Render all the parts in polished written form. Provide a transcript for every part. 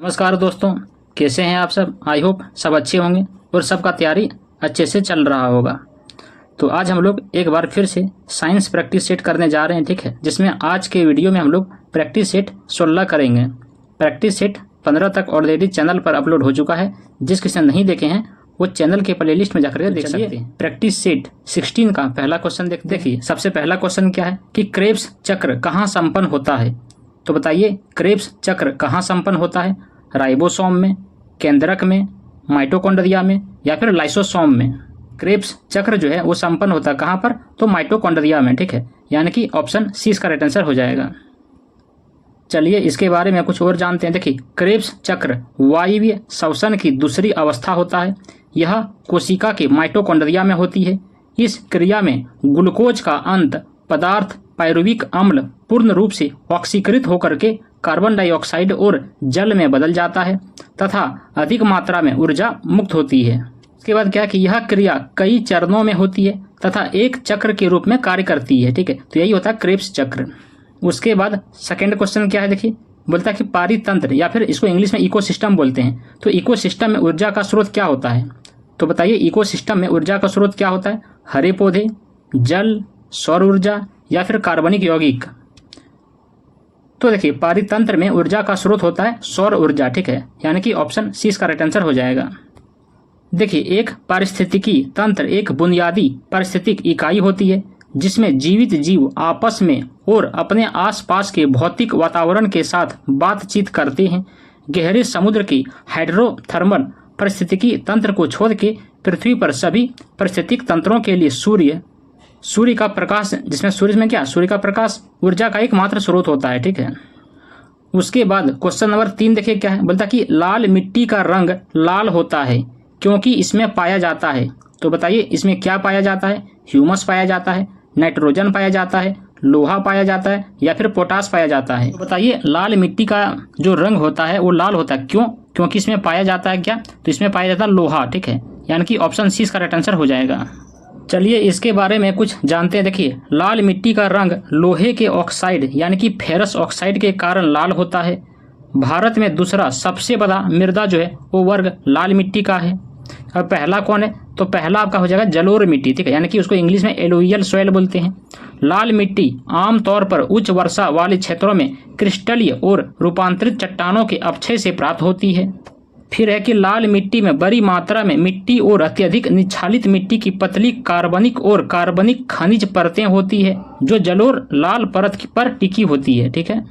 नमस्कार दोस्तों, कैसे हैं आप सब। आई होप सब अच्छे होंगे और सबका तैयारी अच्छे से चल रहा होगा। तो आज हम लोग एक बार फिर से साइंस प्रैक्टिस सेट करने जा रहे हैं, ठीक है। जिसमें आज के वीडियो में हम लोग प्रैक्टिस सेट 16 करेंगे। प्रैक्टिस सेट 15 तक ऑलरेडी चैनल पर अपलोड हो चुका है। जिस किसी ने नहीं देखे हैं वो चैनल के प्लेलिस्ट में जाकर देख सकते हैं। प्रैक्टिस सेट 16 का पहला क्वेश्चन देखिए। सबसे पहला क्वेश्चन क्या है कि क्रेब्स चक्र कहाँ संपन्न होता है। तो बताइए क्रेब्स चक्र कहाँ संपन्न होता है। राइबोसोम में, केंद्रक में, माइटोकॉन्ड्रिया में या फिर लाइसोसोम में। क्रेब्स चक्र जो है वो संपन्न होता है कहाँ पर, तो माइटोकॉन्ड्रिया में, ठीक है। यानी कि ऑप्शन सी इसका राइट आंसर हो जाएगा। चलिए इसके बारे में कुछ और जानते हैं। देखिए क्रेब्स चक्र वायवीय श्वसन की दूसरी अवस्था होता है। यह कोशिका के माइटोकॉन्ड्रिया में होती है। इस क्रिया में ग्लूकोज का अंत पदार्थ पायरुविक अम्ल पूर्ण रूप से ऑक्सीकृत होकर के कार्बन डाइऑक्साइड और जल में बदल जाता है तथा अधिक मात्रा में ऊर्जा मुक्त होती है। इसके बाद क्या कि यह क्रिया कई चरणों में होती है तथा एक चक्र के रूप में कार्य करती है, ठीक है। तो यही होता है क्रेब्स चक्र। उसके बाद सेकंड क्वेश्चन क्या है, देखिए बोलता है कि पारितंत्र या फिर इसको इंग्लिश में इकोसिस्टम बोलते हैं। तो इकोसिस्टम में ऊर्जा का स्रोत क्या होता है। तो बताइए इकोसिस्टम में ऊर्जा का स्रोत क्या होता है। हरे पौधे, जल, सौर ऊर्जा या फिर कार्बनिक यौगिक। तो देखिए पारितंत्र में ऊर्जा का स्रोत होता है सौर ऊर्जा, ठीक है। यानी कि ऑप्शन सी इसका राइट आंसर हो जाएगा। देखिए एक पारिस्थितिकी तंत्र एक बुनियादी पारिस्थितिक इकाई होती है जिसमें जीवित जीव आपस में और अपने आसपास के भौतिक वातावरण के साथ बातचीत करते हैं। गहरे समुद्र की हाइड्रोथर्मल पारिस्थितिकी तंत्र को छोड़ के पृथ्वी पर सभी पारिस्थितिक तंत्रों के लिए सूर्य का प्रकाश, जिसमें सूर्य में क्या, सूर्य का प्रकाश ऊर्जा का एकमात्र स्रोत होता है, ठीक है। उसके बाद क्वेश्चन नंबर 3 देखिए क्या है। बोलता कि लाल मिट्टी का रंग लाल होता है क्योंकि इसमें पाया जाता है। तो बताइए इसमें क्या पाया जाता है। ह्यूमस पाया जाता है, नाइट्रोजन पाया जाता है, लोहा पाया जाता है या फिर पोटास पाया जाता है। तो बताइए लाल मिट्टी का जो रंग होता है वो लाल होता है, क्यों, क्योंकि इसमें पाया जाता है क्या, तो इसमें पाया जाता है लोहा, ठीक है। यानी कि ऑप्शन सी इसका राइट आंसर हो जाएगा। चलिए इसके बारे में कुछ जानते हैं। देखिए लाल मिट्टी का रंग लोहे के ऑक्साइड यानी कि फेरस ऑक्साइड के कारण लाल होता है। भारत में दूसरा सबसे बड़ा मृदा जो है वो वर्ग लाल मिट्टी का है। अब पहला कौन है, तो पहला आपका हो जाएगा जलोढ़ मिट्टी, ठीक है। यानी कि उसको इंग्लिश में एलुवियल सॉइल बोलते हैं। लाल मिट्टी आमतौर पर उच्च वर्षा वाले क्षेत्रों में क्रिस्टलीय और रूपांतरित चट्टानों के अपक्षय से प्राप्त होती है। फिर है कि लाल मिट्टी में बड़ी मात्रा में मिट्टी और अत्यधिक निच्छालित मिट्टी की पतली कार्बनिक और कार्बनिक खनिज परतें होती है जो जलोढ़ लाल परत पर टिकी होती है, ठीक है।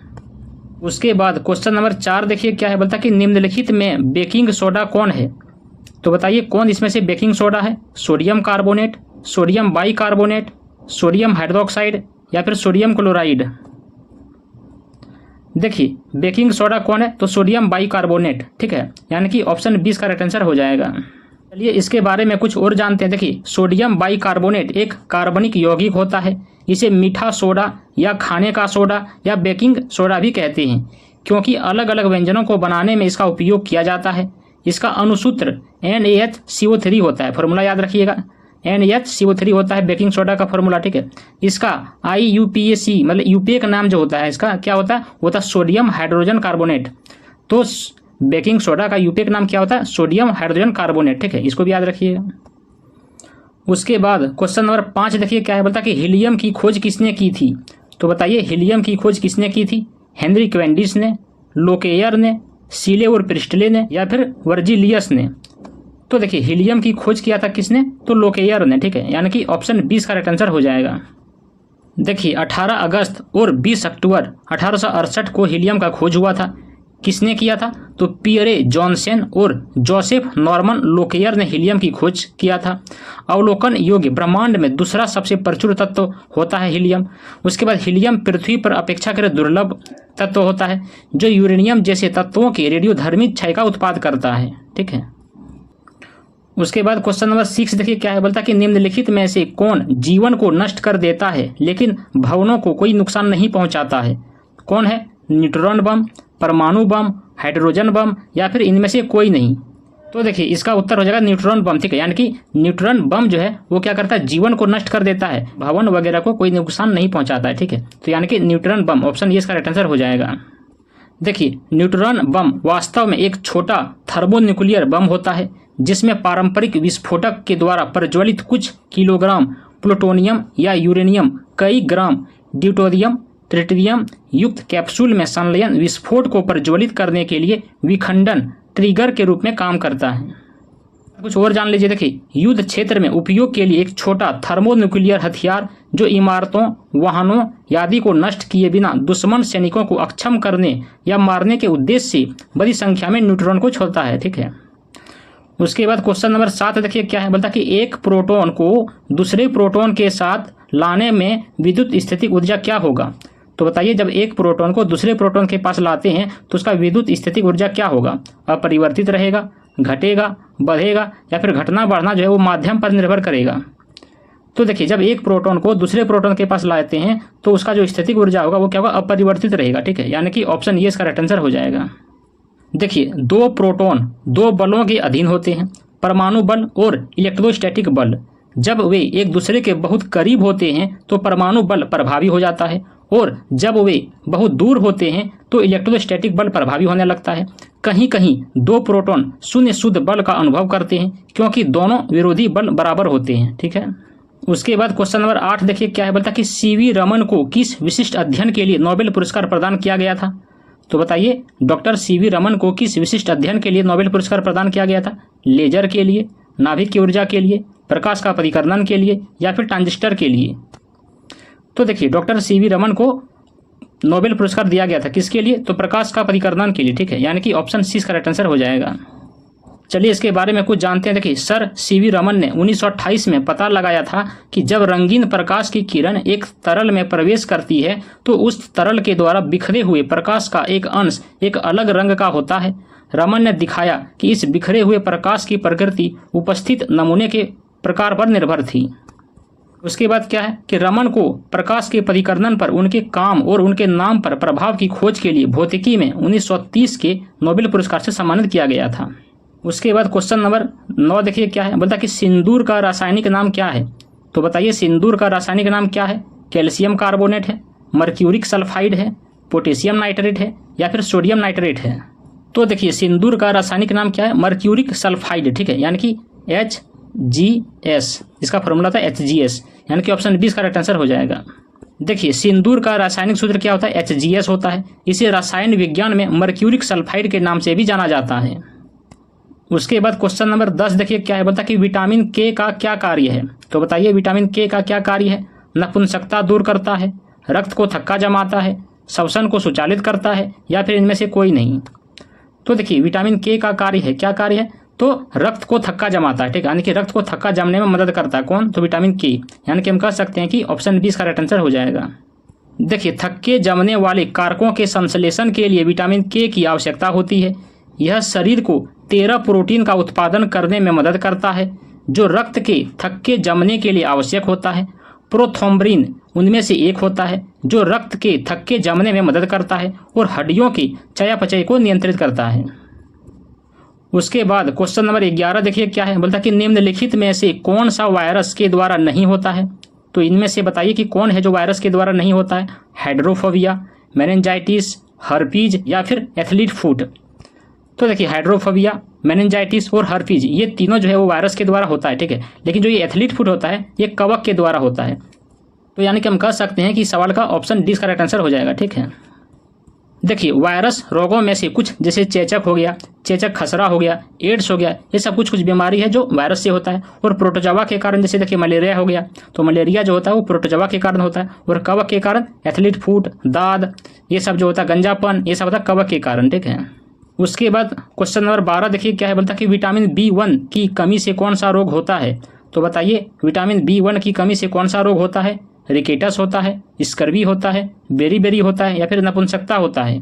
उसके बाद क्वेश्चन नंबर 4 देखिए क्या है। बोलता कि निम्नलिखित में बेकिंग सोडा कौन है। तो बताइए कौन इसमें से बेकिंग सोडा है। Sodium carbonate, sodium bicarbonate, sodium hydroxide या फिर सोडियम क्लोराइड। देखिए बेकिंग सोडा कौन है, तो सोडियम बाइकार्बोनेट, ठीक है। यानी कि ऑप्शन 20 का राइट आंसर हो जाएगा। चलिए इसके बारे में कुछ और जानते हैं। देखिए सोडियम बाइकार्बोनेट एक कार्बनिक यौगिक होता है। इसे मीठा सोडा या खाने का सोडा या बेकिंग सोडा भी कहते हैं क्योंकि अलग अलग व्यंजनों को बनाने में इसका उपयोग किया जाता है। इसका अणुसूत्र NaHCO3 होता है। फॉर्मूला याद रखिएगा, NaHCO3 होता है बेकिंग सोडा का फॉर्मूला, ठीक है। इसका IUPAC मतलब यूपेक नाम जो होता है इसका क्या होता है, होता है सोडियम हाइड्रोजन कार्बोनेट। तो बेकिंग सोडा का यूपेक नाम क्या होता है, सोडियम हाइड्रोजन कार्बोनेट, ठीक है। इसको भी याद रखिएगा। उसके बाद क्वेश्चन नंबर 5 देखिए क्या है। बोलता कि हीलियम की खोज किसने की थी। तो बताइए हीलियम की खोज किसने की थी। हेनरी कैवेंडिश ने, लोकेयर ने, सीले और प्रिस्टले ने या फिर वर्जिलियस ने। तो देखिए हीलियम की खोज किया था किसने, तो लोकेयर ने, ठीक है। यानी कि ऑप्शन 20 का राइट आंसर हो जाएगा। देखिए 18 अगस्त और 20 अक्टूबर 1868 को हीलियम का खोज हुआ था। किसने किया था, तो पियरे जॉनसन और जोसेफ नॉर्मन लोकेयर ने हीलियम की खोज किया था। अवलोकन योग्य ब्रह्मांड में दूसरा सबसे प्रचुर तत्व होता है हीलियम। उसके बाद हीलियम पृथ्वी पर अपेक्षाकृत दुर्लभ तत्व होता है जो यूरेनियम जैसे तत्वों के रेडियोधर्मी क्षय का उत्पाद करता है, ठीक है। उसके बाद क्वेश्चन नंबर 6 देखिए क्या है। बोलता कि निम्नलिखित में से कौन जीवन को नष्ट कर देता है लेकिन भवनों को कोई नुकसान नहीं पहुंचाता है। कौन है, न्यूट्रॉन बम, परमाणु बम, हाइड्रोजन बम या फिर इनमें से कोई नहीं। तो देखिए इसका उत्तर हो जाएगा न्यूट्रॉन बम, ठीक है। यानी कि न्यूट्रॉन बम जो है वो क्या करता है, जीवन को नष्ट कर देता है, भवन वगैरह को कोई नुकसान नहीं पहुंचाता है, ठीक है। तो यानी कि न्यूट्रॉन बम, ऑप्शन ये इसका राइट आंसर हो जाएगा। देखिए, न्यूट्रॉन बम वास्तव में एक छोटा थर्मोन्यूक्लियर बम होता है जिसमें पारंपरिक विस्फोटक के द्वारा प्रज्वलित कुछ किलोग्राम प्लूटोनियम या यूरेनियम कई ग्राम ड्यूटेरियम ट्रिटियम युक्त कैप्सूल में संलयन विस्फोट को प्रज्वलित करने के लिए विखंडन ट्रिगर के रूप में काम करता है। कुछ और जान लीजिए। देखिए, युद्ध क्षेत्र में उपयोग के लिए एक छोटा थर्मोन्यूक्लियर हथियार जो इमारतों, वाहनों आदि को नष्ट किए बिना दुश्मन सैनिकों को अक्षम करने या मारने के उद्देश्य से बड़ी संख्या में न्यूट्रॉन को छोड़ता है। ठीक है। उसके बाद क्वेश्चन नंबर 7 देखिए क्या है, बोलता कि एक प्रोटॉन को दूसरे प्रोटॉन के साथ लाने में विद्युत स्थितिक ऊर्जा क्या होगा। तो बताइए, जब एक प्रोटॉन को दूसरे प्रोटॉन के पास लाते हैं तो उसका विद्युत स्थितिक ऊर्जा क्या होगा। अपरिवर्तित रहेगा, घटेगा, बढ़ेगा या फिर घटना बढ़ना जो है वो माध्यम पर निर्भर करेगा। तो देखिए, जब एक प्रोटॉन को दूसरे प्रोटॉन के पास लाते हैं तो उसका जो स्थितिक ऊर्जा होगा वो क्या होगा, अपरिवर्तित रहेगा। ठीक है, यानी कि ऑप्शन ये इसका राइट आंसर हो जाएगा। देखिए, दो प्रोटॉन दो बलों के अधीन होते हैं, परमाणु बल और इलेक्ट्रोस्टैटिक बल। जब वे एक दूसरे के बहुत करीब होते हैं तो परमाणु बल प्रभावी हो जाता है और जब वे बहुत दूर होते हैं तो इलेक्ट्रोस्टैटिक बल प्रभावी होने लगता है। कहीं कहीं दो प्रोटॉन शून्य शुद्ध बल का अनुभव करते हैं क्योंकि दोनों विरोधी बल बराबर होते हैं। ठीक है। उसके बाद क्वेश्चन नंबर 8 देखिए क्या है, बोलता कि सीवी रमन को किस विशिष्ट अध्ययन के लिए नोबेल पुरस्कार प्रदान किया गया था। तो बताइए, डॉक्टर सीवी रमन को किस विशिष्ट अध्ययन के लिए नोबेल पुरस्कार प्रदान किया गया था। लेजर के लिए, नाभिक की ऊर्जा के लिए, प्रकाश का परिकर्णन के लिए या फिर ट्रांजिस्टर के लिए। तो देखिए, डॉक्टर सीवी रमन को नोबेल पुरस्कार दिया गया था किसके लिए, तो प्रकाश का परिकर्णन के लिए। ठीक है, यानी कि ऑप्शन सी इसका राइट आंसर हो जाएगा। चलिए इसके बारे में कुछ जानते हैं। देखिए, सर सीवी रमन ने 1928 में पता लगाया था कि जब रंगीन प्रकाश की किरण एक तरल में प्रवेश करती है तो उस तरल के द्वारा बिखरे हुए प्रकाश का एक अंश एक अलग रंग का होता है। रमन ने दिखाया कि इस बिखरे हुए प्रकाश की प्रकृति उपस्थित नमूने के प्रकार पर निर्भर थी। उसके बाद क्या है कि रमन को प्रकाश के परिकर्णन पर उनके काम और उनके नाम पर प्रभाव की खोज के लिए भौतिकी में 1930 के नोबेल पुरस्कार से सम्मानित किया गया था। उसके बाद क्वेश्चन नंबर 9 देखिए क्या है, बोलता कि सिंदूर का रासायनिक नाम क्या है। तो बताइए, सिंदूर का रासायनिक नाम क्या है। कैल्शियम कार्बोनेट है, मर्क्यूरिक सल्फाइड है, पोटेशियम नाइट्रेट है या फिर सोडियम नाइट्रेट है। तो देखिए, सिंदूर का रासायनिक नाम क्या है, मर्क्यूरिक सल्फाइड। ठीक है, यानी कि HGS, इसका फॉर्मूला था HGS, यानी कि ऑप्शन बी इसका राइट आंसर हो जाएगा। देखिए, सिंदूर का रासायनिक सूत्र क्या होता है, HGS होता है। इसे रसायन विज्ञान में मर्क्यूरिक सल्फाइड के नाम से भी जाना जाता है। उसके बाद क्वेश्चन नंबर 10 देखिए क्या है, बोलता कि विटामिन के का क्या कार्य है। तो बताइए, विटामिन के का क्या कार्य है। नपुंसकता दूर करता है, रक्त को थक्का जमाता है, श्वसन को सुचालित करता है या फिर इनमें से कोई नहीं। तो देखिए, विटामिन के का कार्य है, क्या कार्य है, तो रक्त को थक्का जमाता है। ठीक है, यानी कि रक्त को थक्का जमने में मदद करता है कौन, तो विटामिन के, यानी कि हम कह सकते हैं कि ऑप्शन बी इसका राइट आंसर हो जाएगा। देखिए, थक्के जमने वाले कारकों के संश्लेषण के लिए विटामिन के की आवश्यकता होती है। यह शरीर को 13 प्रोटीन का उत्पादन करने में मदद करता है जो रक्त के थक्के जमने के लिए आवश्यक होता है। प्रोथ्रोम्बिन उनमें से एक होता है जो रक्त के थक्के जमने में मदद करता है और हड्डियों की चयापचय को नियंत्रित करता है। उसके बाद क्वेश्चन नंबर 11 देखिए क्या है, बोलता कि निम्नलिखित में से कौन सा वायरस के द्वारा नहीं होता है। तो इनमें से बताइए कि कौन है जो वायरस के द्वारा नहीं होता है। हाइड्रोफोबिया, मेनिंजाइटिस, हर्पीज या फिर एथलीट फुट। तो देखिए, हाइड्रोफोबिया, मेनिंजाइटिस और हर्पीज ये तीनों जो है वो वायरस के द्वारा होता है। ठीक है, लेकिन जो ये एथलीट फुट होता है ये कवक के द्वारा होता है। तो यानी कि हम कह सकते हैं कि सवाल का ऑप्शन डी का राइट आंसर हो जाएगा। ठीक है। देखिए, वायरस रोगों में से कुछ जैसे चेचक हो गया, चेचक खसरा हो गया, एड्स हो गया, ये सब कुछ बीमारी है जो वायरस से होता है। और प्रोटोजोआ के कारण जैसे देखिए मलेरिया हो गया, तो मलेरिया जो होता है वो प्रोटोजोआ के कारण होता है। और कवक के कारण एथलीट फुट, दाद, ये सब जो होता है, गंजापन, ये सब होता है कवक के कारण। ठीक है। उसके बाद क्वेश्चन नंबर 12 देखिए क्या है, बोलता कि विटामिन B1 की कमी से कौन सा रोग होता है। तो बताइए, विटामिन B1 की कमी से कौन सा रोग होता है। रिकेटस होता है, स्कर्वी होता है, बेरी होता है या फिर नपुंसकता होता है।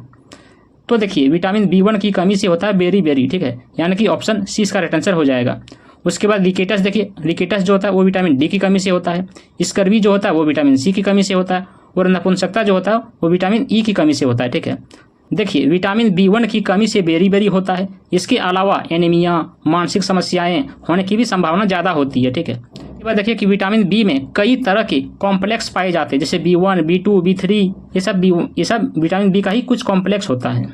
तो देखिए, विटामिन B1 की कमी से होता है बेरी। ठीक है, यानी कि ऑप्शन सी इसका राइट आंसर हो जाएगा। उसके बाद रिकेटस देखिए, रिकेटस जो होता है वो विटामिन डी की कमी से होता है। स्कर्वी जो होता है वो विटामिन सी की कमी से होता है और नपुंसकता जो होता है वो विटामिन ई की कमी से होता है। ठीक है। देखिए, विटामिन B1 की कमी से बेरी होता है। इसके अलावा एनीमिया, मानसिक समस्याएं होने की भी संभावना ज़्यादा होती है। ठीक है। इसके बाद देखिए कि विटामिन बी में कई तरह के कॉम्प्लेक्स पाए जाते हैं, जैसे B1, B2, B3, ये सब विटामिन बी का ही कुछ कॉम्प्लेक्स होता है।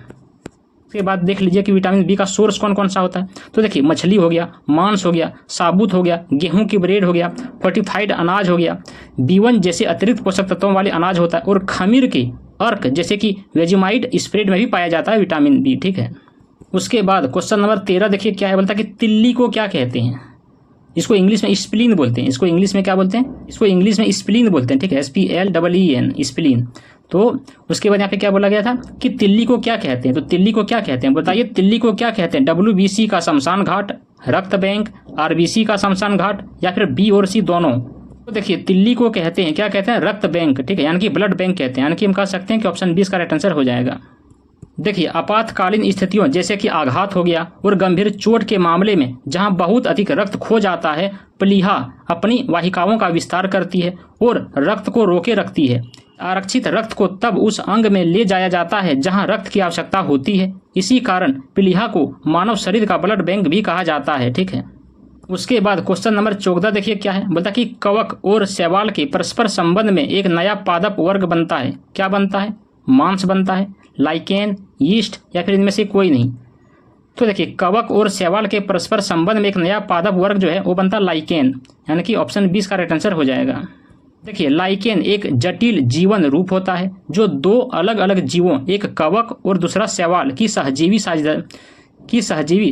उसके बाद देख लीजिए कि विटामिन बी का सोर्स कौन कौन सा होता है। तो देखिए मछली हो गया, मांस हो गया, साबुत हो गया, गेहूं की ब्रेड हो गया, फोर्टिफाइड अनाज हो गया, B1 जैसे अतिरिक्त पोषक तत्वों वाले अनाज होता है, और खमीर के अर्क जैसे कि वेजिमाइड स्प्रेड में भी पाया जाता है विटामिन बी। ठीक है। उसके बाद क्वेश्चन नंबर 13 देखिए क्या है, बोलता है कि तिल्ली को क्या कहते हैं। इसको इंग्लिश में स्प्लीन बोलते हैं। इसको इंग्लिश में क्या बोलते हैं, इसको इंग्लिश में स्प्लीन बोलते हैं। ठीक है, SPLEEN स्प्लीन। तो उसके बाद यहाँ पे क्या बोला गया था कि तिल्ली को क्या कहते हैं। तो तिल्ली को क्या कहते हैं बताइए, तिल्ली को क्या कहते हैं। WBC का शमशान घाट, रक्त बैंक, RBC का शमशान घाट, या फिर B और C दोनों। तो देखिए तिल्ली को कहते हैं, क्या कहते हैं, रक्त बैंक। ठीक है, यानी कि ब्लड बैंक कहते हैं। यानी कि हम कह सकते हैं कि ऑप्शन 20 का राइट आंसर हो जाएगा। देखिए आपातकालीन स्थितियों जैसे कि आघात हो गया और गंभीर चोट के मामले में जहां बहुत अधिक रक्त खो जाता है, प्लीहा अपनी वाहिकाओं का विस्तार करती है और रक्त को रोके रखती है। आरक्षित रक्त को तब उस अंग में ले जाया जाता है जहां रक्त की आवश्यकता होती है। इसी कारण प्लीहा को मानव शरीर का ब्लड बैंक भी कहा जाता है। ठीक है। उसके बाद क्वेश्चन नंबर 14 देखिए क्या है, बोलता कि कवक और शैवाल के परस्पर संबंध में एक नया पादप वर्ग बनता है। क्या बनता है, मांस बनता है, लाइकेन, यीस्ट, या फिर इनमें से कोई नहीं। तो देखिए कवक और शैवाल के परस्पर संबंध में एक नया पादप वर्ग जो है वो बनता लाइकेन, यानी कि ऑप्शन 20 का राइट आंसर हो जाएगा। देखिए लाइकेन एक जटिल जीवन रूप होता है जो दो अलग अलग जीवों, एक कवक और दूसरा शैवाल की सहजीवी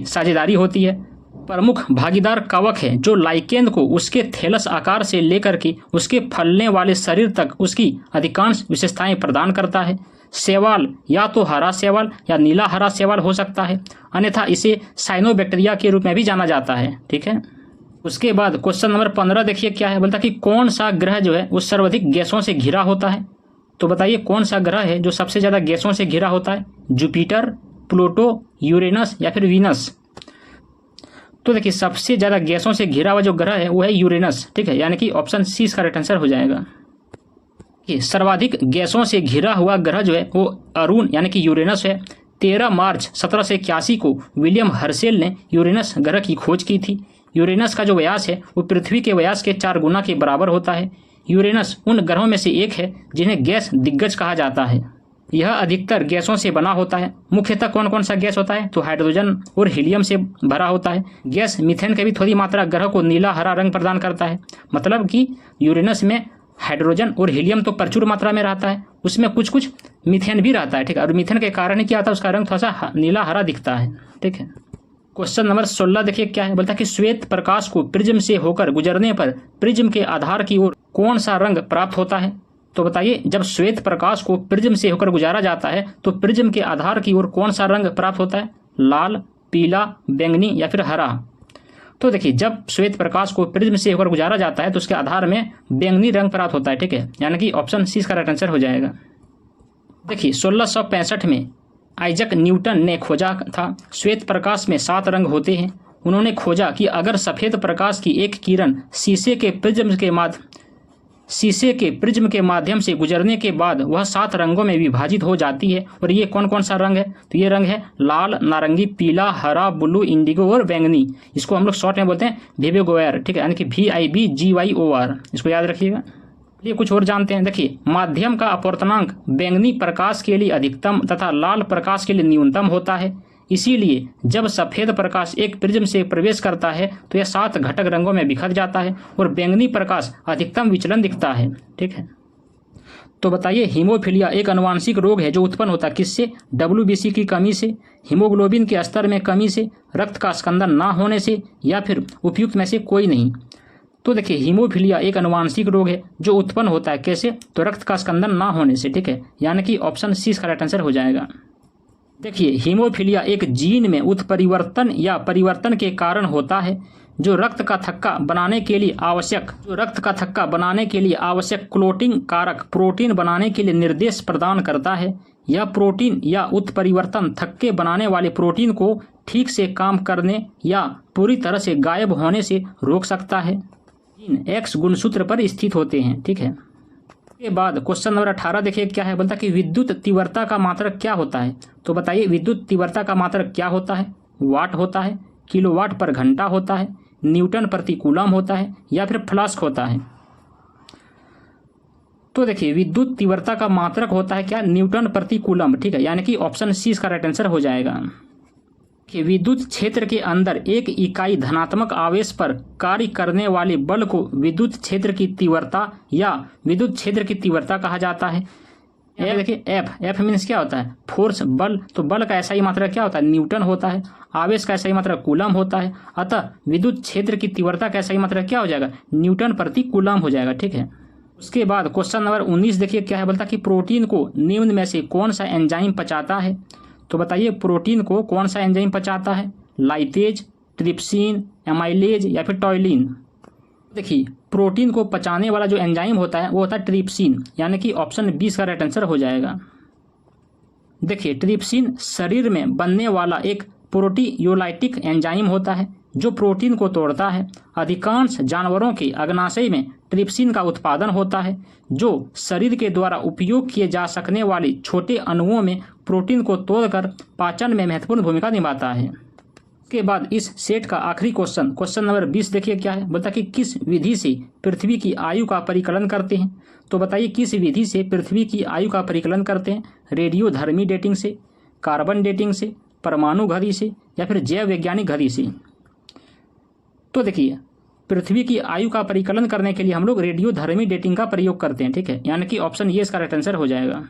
साझेदारी होती है। प्रमुख भागीदार कवक है जो लाइकेन को उसके थैलस आकार से लेकर के उसके फैलने वाले शरीर तक उसकी अधिकांश विशेषताएं प्रदान करता है। शैवाल या तो हरा शैवाल या नीला हरा शैवाल हो सकता है, अन्यथा इसे साइनोबैक्टीरिया के रूप में भी जाना जाता है। ठीक है। उसके बाद क्वेश्चन नंबर 15 देखिए क्या है, बोलता कि कौन सा ग्रह जो है वो सर्वाधिक गैसों से घिरा होता है। तो बताइए कौन सा ग्रह है जो सबसे ज्यादा गैसों से घिरा होता है, जुपिटर, प्लूटो, यूरेनस, या फिर वीनस। तो देखिए सबसे ज्यादा गैसों से घिरा हुआ जो ग्रह है वो है यूरेनस। ठीक है, यानी कि ऑप्शन सी इसका राइट आंसर हो जाएगा। सर्वाधिक गैसों से घिरा हुआ ग्रह जो है वो अरुण यानी कि यूरेनस है। 13 मार्च 1781 को विलियम हर्शेल ने यूरेनस ग्रह की खोज की थी। यूरेनस का जो व्यास है वो पृथ्वी के व्यास के 4 गुना के बराबर होता है। यूरेनस उन ग्रहों में से एक है जिन्हें गैस दिग्गज कहा जाता है। यह अधिकतर गैसों से बना होता है। मुख्यतः कौन कौन सा गैस होता है, तो हाइड्रोजन और हीलियम से भरा होता है। गैस मीथेन की भी थोड़ी मात्रा ग्रह को नीला हरा रंग प्रदान करता है। मतलब कि यूरेनस में हाइड्रोजन और हीलियम तो प्रचुर मात्रा में रहता है, उसमें कुछ कुछ मीथेन भी रहता है। ठीक है, और मीथेन के कारण ही क्या आता है, उसका रंग थोड़ा सा नीला हरा दिखता है। ठीक है। क्वेश्चन नंबर 16 देखिए क्या है, बोलता है कि श्वेत प्रकाश को प्रिज्म से होकर गुजरने पर प्रिज्म के आधार की ओर कौन सा रंग प्राप्त होता है। तो बताइए जब श्वेत प्रकाश को प्रिज्म से होकर गुजारा जाता है तो प्रिज्म के आधार की ओर कौन सा रंग प्राप्त होता है, लाल, पीला, बैंगनी, या फिर हरा। तो देखिए जब श्वेत प्रकाश को प्रिज्म से होकर गुजारा जाता है तो उसके आधार में बैंगनी रंग प्राप्त होता है। ठीक है, यानी कि ऑप्शन सी इसका राइट आंसर हो जाएगा। देखिए 1665 में आइजक न्यूटन ने खोजा था श्वेत प्रकाश में 7 रंग होते हैं। उन्होंने खोजा कि अगर सफेद प्रकाश की एक किरण शीशे के प्रिज्म के माध्यम से गुजरने के बाद वह 7 रंगों में विभाजित हो जाती है। और ये कौन कौन सा रंग है, तो ये रंग है लाल, नारंगी, पीला, हरा, ब्लू, इंडिगो और बैंगनी। इसको हम लोग शॉर्ट में बोलते हैं विबगोयर। ठीक है, यानी कि VIBGYOR, इसको याद रखिएगा। ये कुछ और जानते हैं। देखिए माध्यम का अपवर्तनांक बैंगनी प्रकाश के लिए अधिकतम तथा लाल प्रकाश के लिए न्यूनतम होता है। इसीलिए जब सफेद प्रकाश एक प्रिज्म से प्रवेश करता है तो यह 7 घटक रंगों में बिखर जाता है और बैंगनी प्रकाश अधिकतम विचलन दिखता है। ठीक है। तो बताइए हीमोफीलिया एक आनुवांशिक रोग है जो उत्पन्न होता है किससे, WBC की कमी से, हीमोग्लोबिन के स्तर में कमी से, रक्त का स्कंदन ना होने से, या फिर उपयुक्त में से कोई नहीं। तो देखिए हीमोफीलिया एक आनुवांशिक रोग है जो उत्पन्न होता है कैसे, तो रक्त का स्कंदन ना होने से। ठीक है, यानी कि ऑप्शन सी इसका राइट आंसर हो जाएगा। देखिए हीमोफीलिया एक जीन में उत्परिवर्तन या परिवर्तन के कारण होता है जो रक्त का थक्का बनाने के लिए आवश्यक क्लोटिंग कारक प्रोटीन बनाने के लिए निर्देश प्रदान करता है। यह प्रोटीन या उत्परिवर्तन थक्के बनाने वाले प्रोटीन को ठीक से काम करने या पूरी तरह से गायब होने से रोक सकता है। जीन X गुणसूत्र पर स्थित होते हैं। ठीक है। के बाद क्वेश्चन नंबर 18 देखिए क्या है, बोलता कि विद्युत तीव्रता का मात्रक क्या होता है। तो बताइए विद्युत तीव्रता का मात्रक क्या होता है, वाट होता है, किलोवाट पर घंटा होता है, न्यूटन प्रति कूलम होता है, या फिर फ्लास्क होता है। तो देखिए विद्युत तीव्रता का मात्रक होता है क्या, न्यूटन प्रति कूलम, ठीक है, यानी कि ऑप्शन सी इसका राइट आंसर हो जाएगा। कि विद्युत क्षेत्र के अंदर एक इकाई धनात्मक आवेश पर कार्य करने वाले बल को विद्युत क्षेत्र की तीव्रता या विद्युत क्षेत्र की तीव्रता कहा जाता है। देखिए एफ मीन्स क्या होता है, फोर्स, बल। तो बल का ऐसा ही मात्रा क्या होता है, न्यूटन होता है। आवेश का ऐसा ही मात्रा कूलम होता है। अतः विद्युत क्षेत्र की तीव्रता का ऐसा ही मात्रा क्या हो जाएगा, न्यूटन प्रति कूलम हो जाएगा, ठीक है। उसके बाद क्वेश्चन नंबर 19 देखिए क्या है, बोलता कि प्रोटीन को निम्न में से कौन सा एंजाइम पचाता है। तो बताइए प्रोटीन को कौन सा एंजाइम पचाता है, लाइपेज, ट्रिप्सिन, एमाइलेज या फिर टॉयलिन। देखिए प्रोटीन को पचाने वाला जो एंजाइम होता है वो होता है ट्रिप्सिन, यानी कि ऑप्शन 20 का राइट आंसर हो जाएगा। देखिए ट्रिप्सिन शरीर में बनने वाला एक प्रोटीयोलाइटिक एंजाइम होता है जो प्रोटीन को तोड़ता है। अधिकांश जानवरों के अग्नाशय में ट्रिप्सिन का उत्पादन होता है जो शरीर के द्वारा उपयोग किए जा सकने वाले छोटे अणुओं में प्रोटीन को तोड़कर पाचन में महत्वपूर्ण भूमिका निभाता है। के बाद इस सेट का आखिरी क्वेश्चन नंबर 20 देखिए क्या है, बोलता कि किस विधि से पृथ्वी की आयु का परिकलन करते हैं। तो बताइए किस विधि से पृथ्वी की आयु का परिकलन करते हैं, रेडियोधर्मी डेटिंग से, कार्बन डेटिंग से, परमाणु घड़ी से या फिर जैव वैज्ञानिक घड़ी से। तो देखिए पृथ्वी की आयु का परिकलन करने के लिए हम लोग रेडियोधर्मी डेटिंग का प्रयोग करते हैं, ठीक है, यानी कि ऑप्शन ये इसका राइट आंसर हो जाएगा।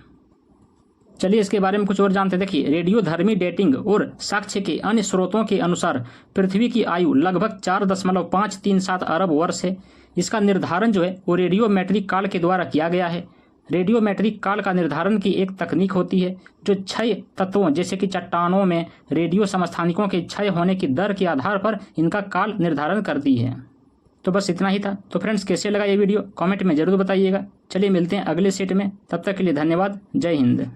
चलिए इसके बारे में कुछ और जानते हैं। देखिए रेडियोधर्मी डेटिंग और साक्ष्य के अन्य स्रोतों के अनुसार पृथ्वी की आयु लगभग 4.537 अरब वर्ष है। इसका निर्धारण जो है वो रेडियोमेट्रिक काल के द्वारा किया गया है। रेडियोमेट्रिक काल का निर्धारण की एक तकनीक होती है जो क्षय तत्वों जैसे कि चट्टानों में रेडियो समस्थानिकों के क्षय होने की दर के आधार पर इनका काल निर्धारण करती है। तो बस इतना ही था। तो फ्रेंड्स कैसे लगा ये वीडियो कमेंट में जरूर बताइएगा। चलिए मिलते हैं अगले सेट में, तब तक के लिए धन्यवाद। जय हिंद।